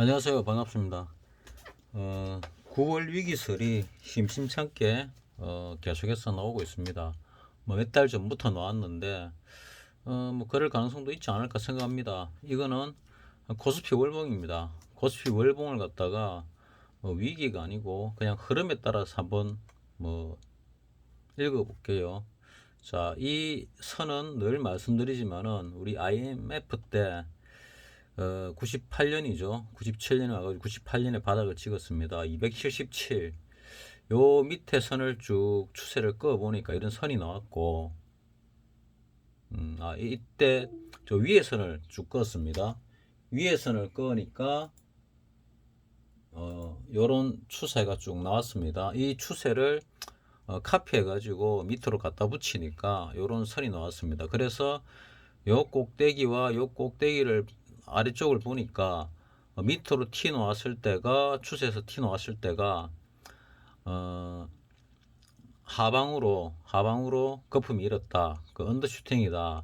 안녕하세요. 반갑습니다. 9월 위기설이 심심찮게 계속해서 나오고 있습니다. 뭐 몇 달 전부터 나왔는데 뭐 그럴 가능성도 있지 않을까 생각합니다. 이거는 코스피 월봉입니다. 코스피 월봉을 갖다가 위기가 아니고 그냥 흐름에 따라서 한번 뭐 읽어볼게요. 자, 이 선은 늘 말씀드리지만은 우리 IMF 때 98년이죠. 97년에 와가지고 98년에 바닥을 찍었습니다. 277. 요 밑에 선을 쭉 추세를 꺼 보니까 이런 선이 나왔고, 이때 저 위에 선을 쭉 껐습니다. 위에 선을 꺼니까 요런 추세가 쭉 나왔습니다. 이 추세를 카피해 가지고 밑으로 갖다 붙이니까 요런 선이 나왔습니다. 그래서 요 꼭대기와 요 꼭대기를 아래쪽을 보니까 밑으로 튀 놓았을 때가 추세에서 튀 놓았을 때가 하방으로 거품이 일었다. 그 언더슈팅이다.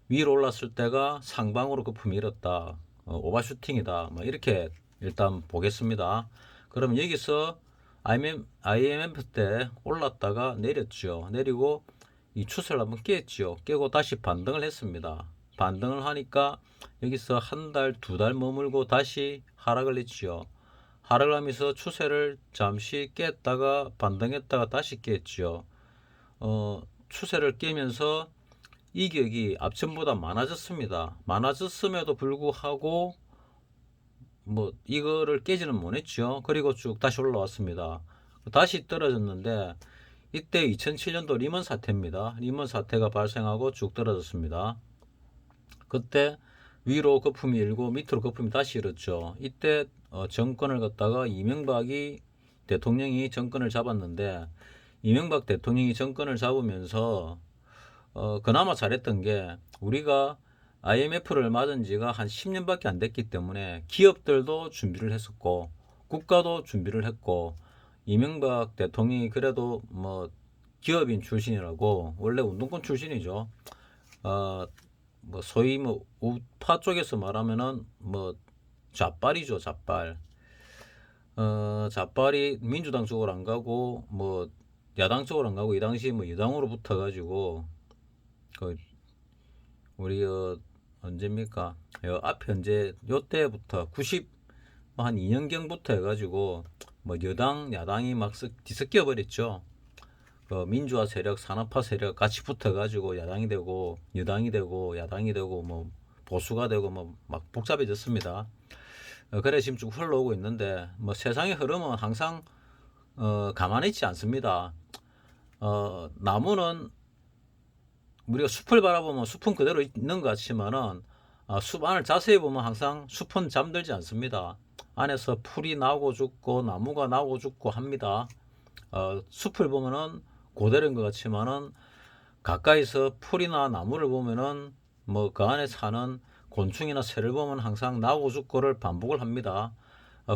위로 올랐을 때가 상방으로 거품이 일었다. 오버슈팅이다. 뭐 이렇게 일단 보겠습니다. 그럼 여기서 IMF 때 올랐다가 내렸죠. 내리고 이 추세를 한번 깼죠. 깨고 다시 반등을 했습니다. 반등을 하니까 여기서 한 달, 두 달 머물고 다시 하락을 했죠. 하락을 하면서 추세를 잠시 깼다가 반등했다가 다시 깼죠. 추세를 깨면서 이격이 앞전보다 많아졌습니다. 많아졌음에도 불구하고 뭐 이거를 깨지는 못했죠. 그리고 쭉 다시 올라왔습니다. 다시 떨어졌는데 이때 2007년도 리먼 사태입니다. 리먼 사태가 발생하고 쭉 떨어졌습니다. 그때 위로 거품이 일고 밑으로 거품이 다시 일었죠. 이때 정권을 갖다가 이명박이 대통령이 정권을 잡았는데 이명박 대통령이 정권을 잡으면서 그나마 잘했던 게 우리가 IMF를 맞은 지가 한 10년밖에 안 됐기 때문에 기업들도 준비를 했었고 국가도 준비를 했고 이명박 대통령이 그래도 뭐 기업인 출신이라고 원래 운동권 출신이죠. 뭐 소위 뭐 우파 쪽에서 말하면은 뭐 좌빨이죠, 좌빨. 좌빨이 민주당 쪽으로 안 가고 뭐 야당 쪽으로 안 가고 이 당시 뭐 여당으로 붙어가지고 그 우리 언제입니까? 앞에 언제 요때부터 90 한 2년경부터 해가지고 뭐 여당 야당이 막 뒤섞여 버렸죠. 그 민주화 세력, 산업화 세력 같이 붙어가지고 야당이 되고 여당이 되고 야당이 되고 뭐 보수가 되고 뭐 막 복잡해졌습니다. 그래 지금 쭉 흘러오고 있는데 뭐 세상의 흐름은 항상 가만히 있지 않습니다. 나무는 우리가 숲을 바라보면 숲은 그대로 있는 것 같지만은 숲 안을 자세히 보면 항상 숲은 잠들지 않습니다. 안에서 풀이 나고 죽고 나무가 나고 죽고 합니다. 숲을 보면은 그대로인 것 같지만은 가까이서 풀이나 나무를 보면은 뭐 그 안에 사는 곤충이나 새를 보면 항상 나고 죽고를 반복을 합니다.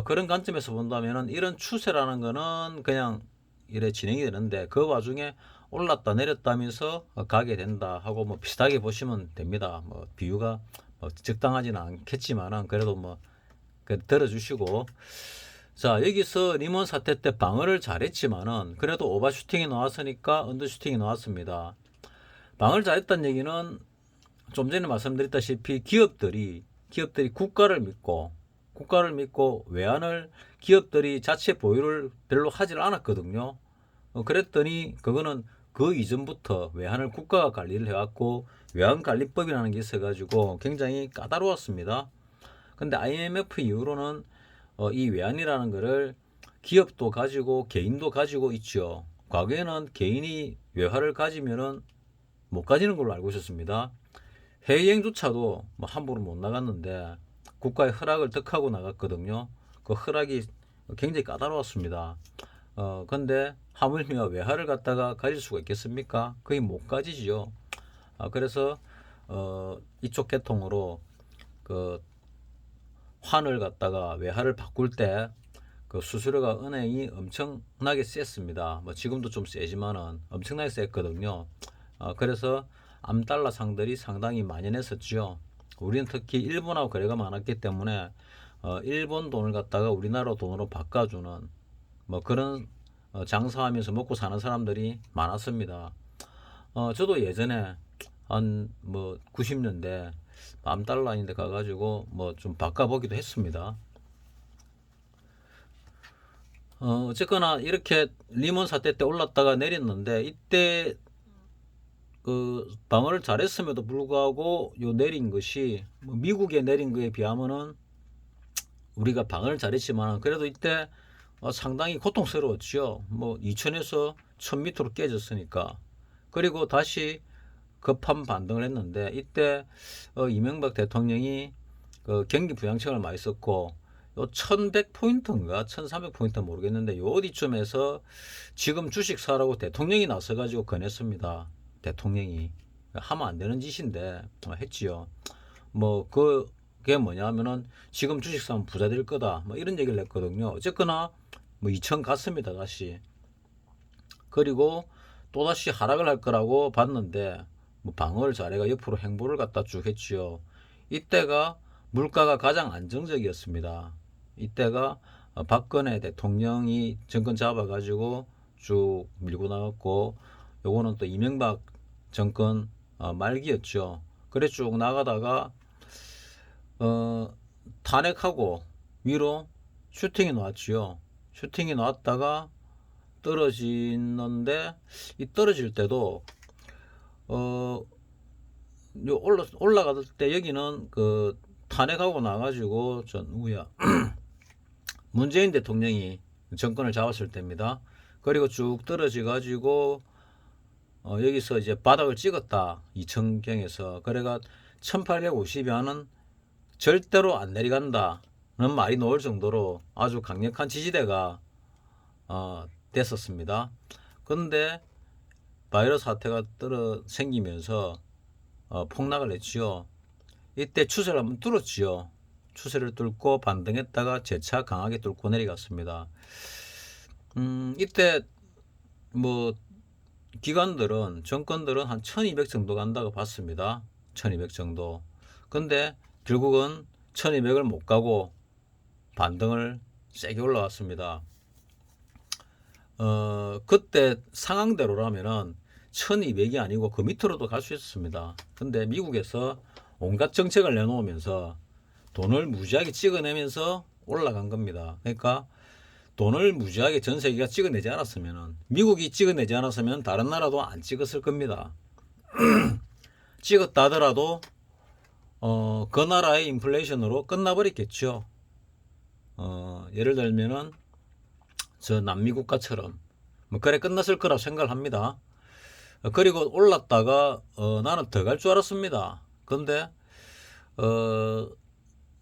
그런 관점에서 본다면은 이런 추세라는 거는 그냥 이래 진행이 되는데 그 와중에 올랐다 내렸다면서 가게 된다 하고 뭐 비슷하게 보시면 됩니다. 뭐 비유가 뭐 적당하지는 않겠지만은 그래도 뭐 들어주시고 자 여기서 리먼 사태 때 방어를 잘했지만은 그래도 오버슈팅이 나왔으니까 언더슈팅이 나왔습니다. 방어를 잘했다는 얘기는 좀 전에 말씀드렸다시피 기업들이 국가를 믿고 외환을 기업들이 자체 보유를 별로 하질 않았거든요. 그랬더니 그거는 그 이전부터 외환을 국가가 관리를 해왔고 외환관리법이라는 게 있어가지고 굉장히 까다로웠습니다. 근데 IMF 이후로는 이 외환이라는 거를 기업도 가지고 개인도 가지고 있죠. 과거에는 개인이 외화를 가지면은 못 가지는 걸로 알고 있었습니다. 해외여행조차도 뭐 함부로 못 나갔는데 국가의 허락을 득하고 나갔거든요. 그 허락이 굉장히 까다로웠습니다. 근데 하물며 외화를 갖다가 가질 수가 있겠습니까? 거의 못 가지죠. 그래서 이쪽 계통으로 그 환을 갖다가 외화를 바꿀 때 그 수수료가 은행이 엄청나게 셌습니다. 뭐 지금도 좀 세지만은 엄청나게 셌거든요. 그래서 암달러 상들이 상당히 만연했었죠. 우리는 특히 일본하고 거래가 많았기 때문에 일본 돈을 갖다가 우리나라 돈으로 바꿔주는 뭐 그런 장사하면서 먹고 사는 사람들이 많았습니다. 저도 예전에 한 뭐 90년대 암달러인데 가가지고 뭐 좀 바꿔보기도 했습니다. 어쨌거나 이렇게 리먼 사태 때 올랐다가 내렸는데 이때 그 방어를 잘했음에도 불구하고 요 내린 것이 뭐 미국에 내린 거에 비하면은 우리가 방어를 잘했지만 그래도 이때 상당히 고통스러웠죠. 뭐 2000에서 1000m로 깨졌으니까. 그리고 다시 급한 반등을 했는데 이때 이명박 대통령이 그 경기 부양책을 많이 썼고 요 1100포인트인가 1300포인트 모르겠는데 요 어디쯤에서 지금 주식 사라고 대통령이 나서 가지고 권했습니다. 대통령이 하면 안 되는 짓인데 했지요. 뭐 그게 뭐냐면은 지금 주식 사면 부자 될 거다 뭐 이런 얘기를 했거든요. 어쨌거나 뭐 2000 갔습니다 다시. 그리고 또 다시 하락을 할 거라고 봤는데 뭐 방어를 잘해가 옆으로 행보를 갖다 쭉 했지요. 이때가 물가가 가장 안정적이었습니다. 이때가 박근혜 대통령이 정권 잡아가지고 쭉 밀고 나갔고 요거는 또 이명박 정권 말기였죠. 그래 쭉 나가다가 탄핵하고 위로 슈팅이 나왔지요. 슈팅이 나왔다가 떨어지는데 이 떨어질 때도 올라갈 때 여기는 그 탄핵하고 나가지고 전 누구야 문재인 대통령이 정권을 잡았을 때입니다. 그리고 쭉 떨어져 가지고 여기서 이제 바닥을 찍었다 2000경에서 그래가 1850여는 절대로 안 내려간다는 말이 나올 정도로 아주 강력한 지지대가 됐었습니다. 그런데 바이러스 사태가 생기면서 폭락을 했지요. 이때 추세를 한번 뚫었지요. 추세를 뚫고 반등했다가 재차 강하게 뚫고 내려갔습니다. 이때 뭐 기관들은 정권들은 한 1200 정도 간다고 봤습니다. 1200 정도. 근데 결국은 1200을 못 가고 반등을 세게 올라왔습니다. 그때 상황대로라면은 1200이 아니고 그 밑으로도 갈 수 있었습니다. 근데 미국에서 온갖 정책을 내놓으면서 돈을 무지하게 찍어내면서 올라간 겁니다. 그러니까 돈을 무지하게 전 세계가 찍어내지 않았으면 미국이 찍어내지 않았으면 다른 나라도 안 찍었을 겁니다. 찍었다 하더라도 그 나라의 인플레이션으로 끝나버렸겠죠. 예를 들면은 저 남미 국가처럼 뭐 그래 끝났을 거라 생각을 합니다. 그리고 올랐다가 나는 더 갈 줄 알았습니다. 근데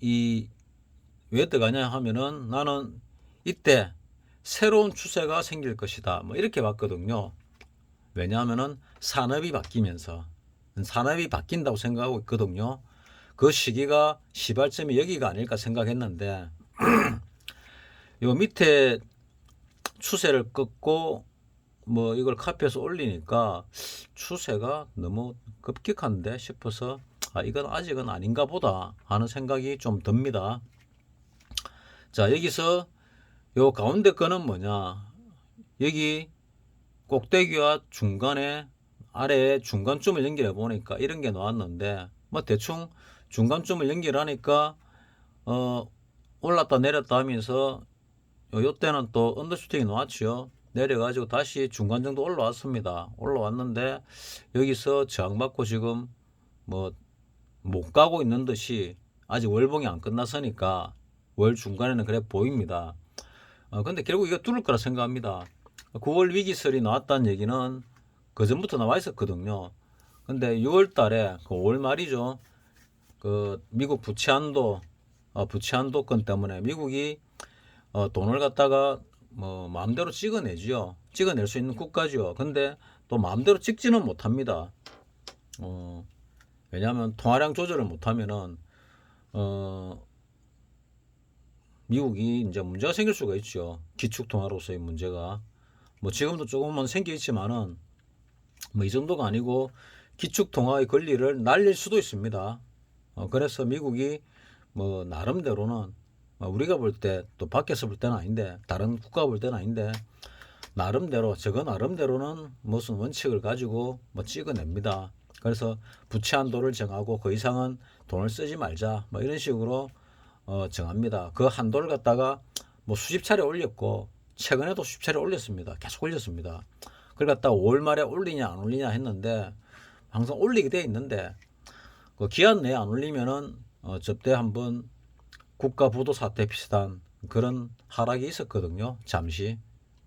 이 왜 더 가냐 하면은 나는 이때 새로운 추세가 생길 것이다. 뭐 이렇게 봤거든요. 왜냐하면은 산업이 바뀌면서 산업이 바뀐다고 생각하고 있거든요. 그 시기가 시발점이 여기가 아닐까 생각했는데 요 밑에 추세를 끊고 뭐 이걸 카피해서 올리니까 추세가 너무 급격한데 싶어서 이건 아직은 아닌가 보다 하는 생각이 좀 듭니다. 자, 여기서 요 가운데 거는 뭐냐, 여기 꼭대기와 중간에 아래에 중간점을 연결해 보니까 이런 게 나왔는데 뭐 대충 중간점을 연결하니까 올랐다 내렸다 하면서 요때는 또 언더슈팅이 나왔죠. 내려가지고 다시 중간 정도 올라왔습니다. 올라왔는데 여기서 저항받고 지금 뭐 못 가고 있는 듯이 아직 월봉이 안 끝났으니까 월 중간에는 그래 보입니다. 근데 결국 이거 뚫을 거라 생각합니다. 9월 위기설이 나왔다는 얘기는 그 전부터 나와 있었거든요. 근데 6월 달에 그 5월 말이죠. 그 미국 부채한도권 때문에 미국이 돈을 갖다가 뭐 마음대로 찍어내지요. 찍어낼 수 있는 국가죠. 근데 또 마음대로 찍지는 못합니다. 왜냐하면 통화량 조절을 못하면은 미국이 이제 문제가 생길 수가 있죠. 기축 통화로서의 문제가 뭐 지금도 조금은 생겨 있지만은 뭐 이 정도가 아니고 기축 통화의 권리를 날릴 수도 있습니다. 그래서 미국이 뭐 나름대로는 우리가 볼 때 또 밖에서 볼 때는 아닌데 다른 국가 볼 때는 아닌데 나름대로 저거 나름대로는 무슨 원칙을 가지고 뭐 찍어냅니다. 그래서 부채 한도를 정하고 그 이상은 돈을 쓰지 말자 뭐 이런 식으로 정합니다. 그 한도를 갖다가 뭐 수십 차례 올렸고 최근에도 수십 차례 올렸습니다. 계속 올렸습니다. 그걸 갖다가 5월 말에 올리냐 안 올리냐 했는데 항상 올리게 돼 있는데 그 기한 내에 안 올리면은 저때 한번 국가 부도 사태 비슷한 그런 하락이 있었거든요. 잠시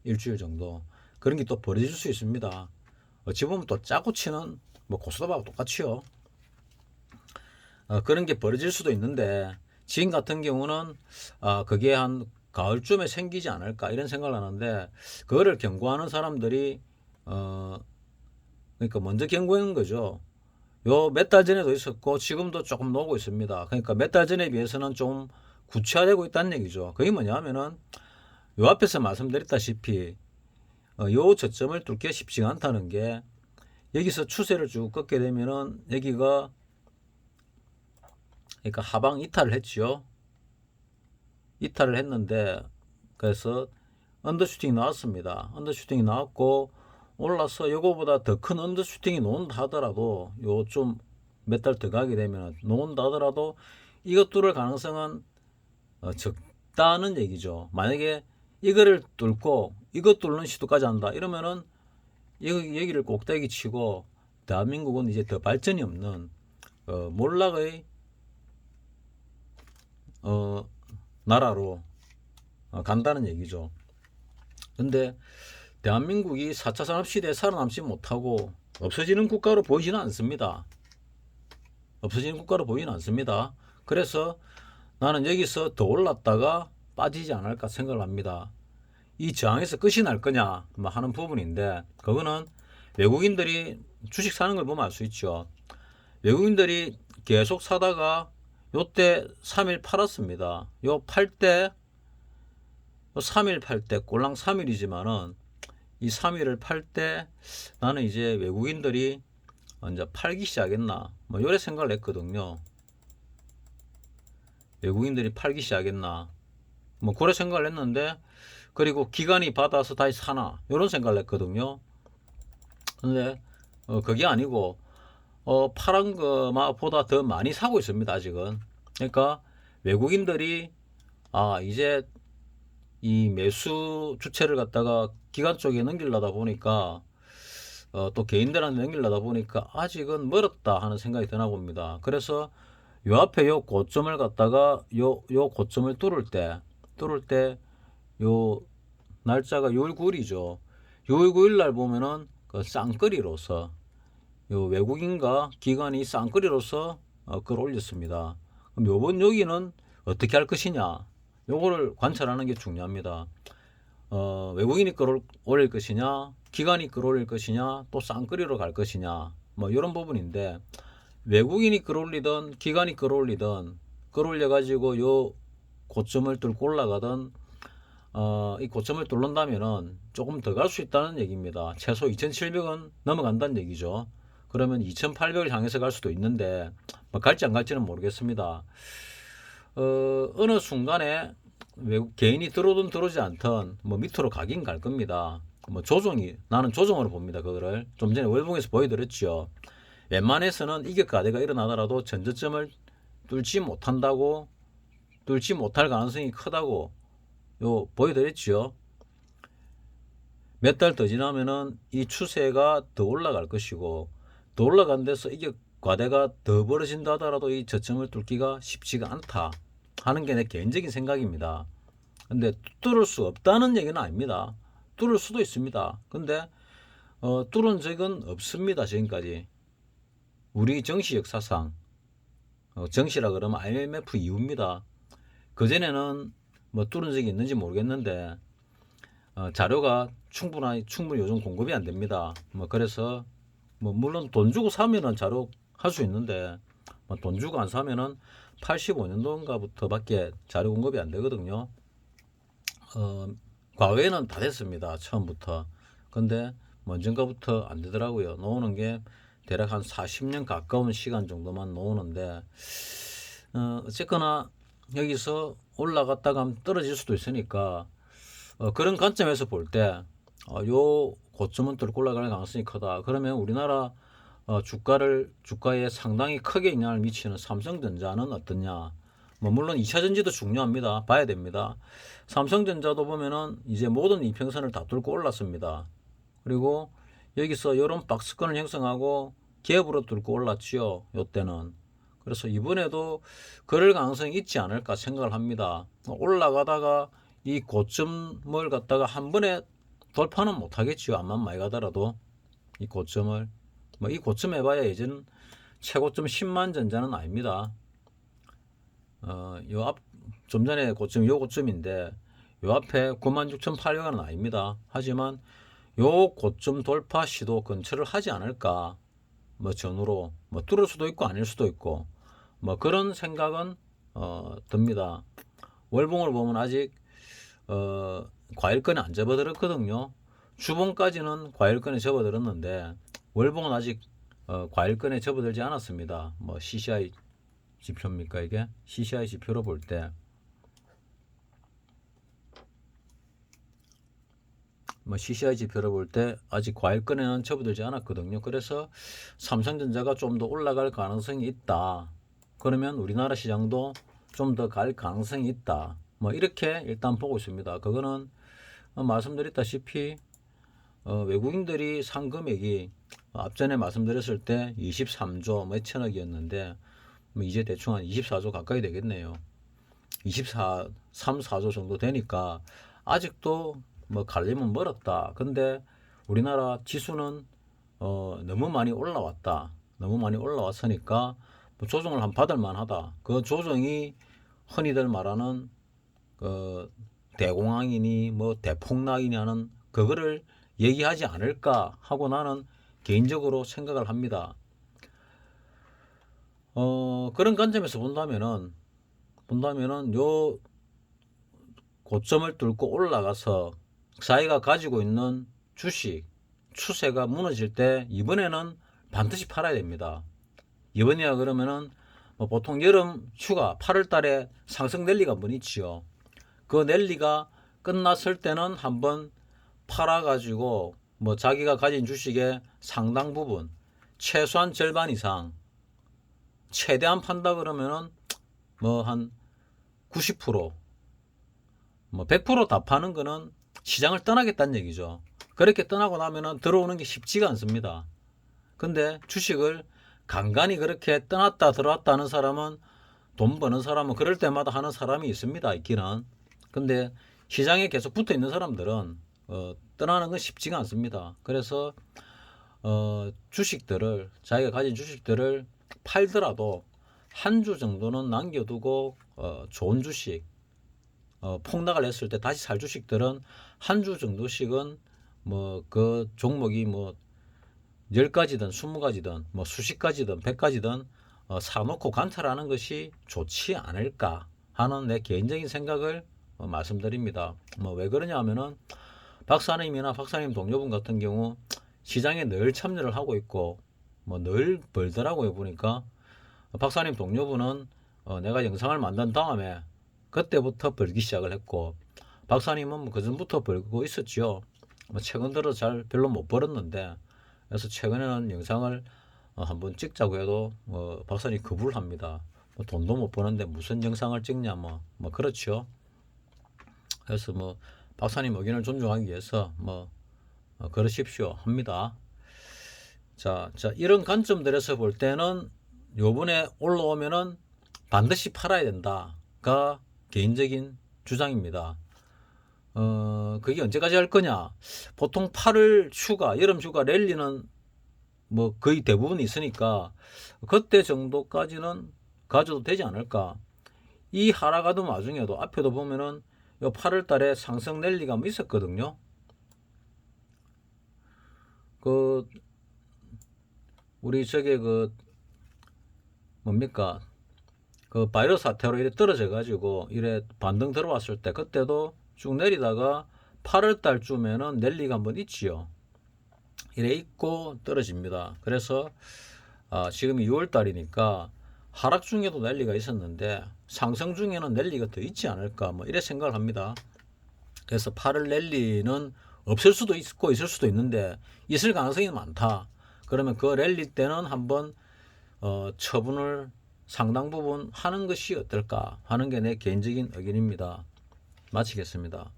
일주일 정도 그런 게 또 벌어질 수 있습니다. 어찌 보면 또 짜고 치는 뭐 고스톱하고 똑같이요. 그런 게 벌어질 수도 있는데 지금 같은 경우는 그게 한 가을쯤에 생기지 않을까 이런 생각을 하는데 그거를 경고하는 사람들이 그러니까 먼저 경고하는 거죠. 요 몇 달 전에도 있었고 지금도 조금 나오고 있습니다. 그러니까 몇 달 전에 비해서는 좀 구체화되고 있다는 얘기죠. 그게 뭐냐면은 요 앞에서 말씀드렸다시피 요 저점을 뚫기가 쉽지가 않다는 게 여기서 추세를 쭉 꺾게 되면은 여기가 그러니까 하방 이탈을 했죠. 이탈을 했는데 그래서 언더슈팅이 나왔습니다. 언더슈팅이 나왔고 올라서 요거보다 더 큰 언더슈팅이 나온다 하더라도 요 좀 몇 달 더 가게 되면 나온다 하더라도 이것 뚫을 가능성은 적다는 얘기죠. 만약에 이거를 뚫고 이것 뚫는 시도까지 한다 이러면은 여기를 꼭대기 치고 대한민국은 이제 더 발전이 없는 몰락의 나라로 간다는 얘기죠. 근데 대한민국이 4차 산업시대에 살아남지 못하고 없어지는 국가로 보이지는 않습니다. 없어지는 국가로 보이지는 않습니다. 그래서 나는 여기서 더 올랐다가 빠지지 않을까 생각을 합니다. 이 저항에서 끝이 날 거냐 하는 부분인데 그거는 외국인들이 주식 사는 걸 보면 알 수 있죠. 외국인들이 계속 사다가 요때 3일 팔았습니다. 요 팔 때 3일 팔 때 꼴랑 3일이지만은 이 3일을 팔 때 나는 이제 외국인들이 이제 팔기 시작했나 뭐 요래 생각을 했거든요. 외국인들이 팔기 시작했나 뭐 그래 생각을 했는데 그리고 기관이 받아서 다시 사나 이런 생각을 했거든요. 근데 그게 아니고 파란 거보다 더 많이 사고 있습니다. 아직은. 그러니까 외국인들이 이제 이 매수 주체를 갖다가 기관 쪽에 넘기려다 보니까 또 개인들한테 넘기려다 보니까 아직은 멀었다 하는 생각이 드나 봅니다. 그래서 요 앞에 요 고점을 갖다가 요 고점을 뚫을 때 요 날짜가 6월 9일이죠. 6월 9일 날 보면은 그 쌍끌이로서 요 외국인과 기관이 쌍끌이로서 끌어올렸습니다. 그럼 요번 여기는 어떻게 할 것이냐 요거를 관찰하는 게 중요합니다. 외국인이 끌어올릴 것이냐 기관이 끌어올릴 것이냐 또 쌍끌이로 갈 것이냐 뭐 이런 부분인데 외국인이 끌어올리든 기관이 끌어올리든 끌어올려 가지고 요 고점을 뚫고 올라가든 이 고점을 뚫는다면은 조금 더 갈 수 있다는 얘기입니다. 최소 2,700원 넘어간다는 얘기죠. 그러면 2,800을 향해서 갈 수도 있는데 뭐 갈지 안 갈지는 모르겠습니다. 어느 순간에 외국 개인이 들어오든 들어오지 않든 뭐 밑으로 가긴 갈 겁니다. 뭐 나는 조정으로 봅니다. 그거를 좀 전에 월봉에서 보여드렸죠. 웬만해서는 이격과대가 일어나더라도 전저점을 뚫지 못할 가능성이 크다고 보여드렸죠. 몇 달 더 지나면은 이 추세가 더 올라갈 것이고 더 올라간 데서 이격과대가 더 벌어진다 하더라도 이 저점을 뚫기가 쉽지가 않다 하는 게 내 개인적인 생각입니다. 근데 뚫을 수 없다는 얘기는 아닙니다. 뚫을 수도 있습니다. 근데 뚫은 적은 없습니다. 지금까지 우리 정시 역사상 정시라 그러면 IMF 이후입니다. 그전에는 뭐 뚫은 적이 있는지 모르겠는데 자료가 충분히 요즘 공급이 안 됩니다. 뭐 그래서 뭐 물론 돈 주고 사면은 자료 할 수 있는데 뭐 돈 주고 안 사면은 85년도인가부터밖에 자료 공급이 안 되거든요. 과거에는 다 됐습니다. 처음부터. 근데 언젠가부터 안 되더라고요. 놓는 게 대략 한 40년 가까운 시간 정도만 놓는데 어쨌거나 여기서 올라갔다가 떨어질 수도 있으니까 그런 관점에서 볼 때 요 고점은 뚫고 올라갈 가능성이 크다. 그러면 우리나라 주가에 상당히 크게 영향을 미치는 삼성전자는 어떠냐? 뭐 물론 2차 전지도 중요합니다. 봐야 됩니다. 삼성전자도 보면은 이제 모든 이평선을 다 뚫고 올랐습니다. 그리고 여기서 이런 박스권을 형성하고 갭으로 뚫고 올랐지요. 요때는. 그래서 이번에도 그럴 가능성이 있지 않을까 생각을 합니다. 올라가다가 이 고점을 갖다가 한 번에 돌파는 못 하겠지요. 암만 많이 가더라도 이 고점을 뭐 이 고점 해봐야 예전 최고점 10만 전자는 아닙니다. 좀 전에 고점 요 고점인데 요 앞에 96,800원은 아닙니다. 하지만 요 고점 돌파 시도 근처를 하지 않을까. 뭐 전후로 뭐 뚫을 수도 있고 아닐 수도 있고 뭐 그런 생각은 듭니다. 월봉을 보면 아직 과일권에 안 접어들었거든요. 주봉까지는 과일권에 접어들었는데 월봉은 아직 과일권에 접어들지 않았습니다. 뭐 CCI 지표입니까 이게? CCI 지표로 볼 때 뭐 CCI 지표로 볼 때 아직 과일권에는 접어들지 않았거든요. 그래서 삼성전자가 좀 더 올라갈 가능성이 있다. 그러면 우리나라 시장도 좀 더 갈 가능성이 있다. 뭐 이렇게 일단 보고 있습니다. 그거는 말씀드렸다시피 외국인들이 산 금액이 앞전에 말씀드렸을 때 23조 몇천억이었는데 뭐 이제 대충 한 24조 가까이 되겠네요. 3, 4조 정도 되니까 아직도 뭐 가려면 멀었다. 근데 우리나라 지수는 너무 많이 올라왔다. 너무 많이 올라왔으니까 뭐 조정을 한 받을 만하다. 그 조정이 흔히들 말하는 대공황이니 뭐 대폭락이니 하는 그거를 얘기하지 않을까 하고 나는 개인적으로 생각을 합니다. 그런 관점에서 본다면은 요 고점을 뚫고 올라가서 자기가 가지고 있는 주식 추세가 무너질 때 이번에는 반드시 팔아야 됩니다. 이번이야 그러면은 뭐 보통 여름 휴가 8월 달에 상승 랠리가 한번 있지요. 그 랠리가 끝났을 때는 한번 팔아가지고 뭐 자기가 가진 주식의 상당 부분 최소한 절반 이상 최대한 판다 그러면은 뭐 한 90%, 뭐 100%다 파는 거는 시장을 떠나겠다는 얘기죠. 그렇게 떠나고 나면은 들어오는 게 쉽지가 않습니다. 근데 주식을 간간히 그렇게 떠났다 들어왔다 하는 사람은 돈 버는 사람은 그럴 때마다 하는 사람이 있습니다. 있기는. 근데 시장에 계속 붙어 있는 사람들은 떠나는 건 쉽지가 않습니다. 그래서 주식들을 자기가 가진 주식들을 팔더라도 한 주 정도는 남겨두고 좋은 주식 폭락을 했을 때 다시 살 주식들은 한 주 정도씩은 뭐 그 종목이 뭐 10가지든 20가지든 뭐 수십 가지든 100가지든 사놓고 관찰하는 것이 좋지 않을까 하는 내 개인적인 생각을 말씀드립니다. 뭐 왜 그러냐 하면은 박사님이나 박사님 동료분 같은 경우 시장에 늘 참여를 하고 있고 뭐 늘 벌더라고요. 보니까 박사님 동료분은 내가 영상을 만든 다음에 그때부터 벌기 시작을 했고 박사님은 뭐 그전부터 벌고 있었지요. 뭐 최근 들어 잘 별로 못 벌었는데 그래서 최근에는 영상을 한번 찍자고 해도 박사님 거부를 합니다. 뭐 돈도 못 버는데 무슨 영상을 찍냐 뭐 그렇죠. 그래서 뭐 박사님 의견을 존중하기 위해서 뭐 그러십시오 합니다. 자 이런 관점들에서 볼 때는 요번에 올라오면은 반드시 팔아야 된다가 개인적인 주장입니다. 그게 언제까지 할 거냐? 보통 8월 휴가, 여름 휴가 랠리는 뭐 거의 대부분 있으니까 그때 정도까지는 가져도 되지 않을까? 이 하락하던 와중에도 앞에도 보면은 요 8월 달에 상승 랠리가 뭐 있었거든요. 그 우리 저게 그 뭡니까? 그 바이러스 사태로 이래 떨어져 가지고 이래 반등 들어왔을 때 그때도 쭉 내리다가 8월 달쯤에는 랠리가 한번 있지요. 이래 있고 떨어집니다. 그래서 지금이 6월 달이니까 하락 중에도 랠리가 있었는데 상승 중에는 랠리가 더 있지 않을까 뭐 이래 생각을 합니다. 그래서 8월 랠리는 없을 수도 있고 있을 수도 있는데 있을 가능성이 많다. 그러면 그 랠리 때는 한번 처분을 상당 부분 하는 것이 어떨까 하는 게 내 개인적인 의견입니다. 마치겠습니다.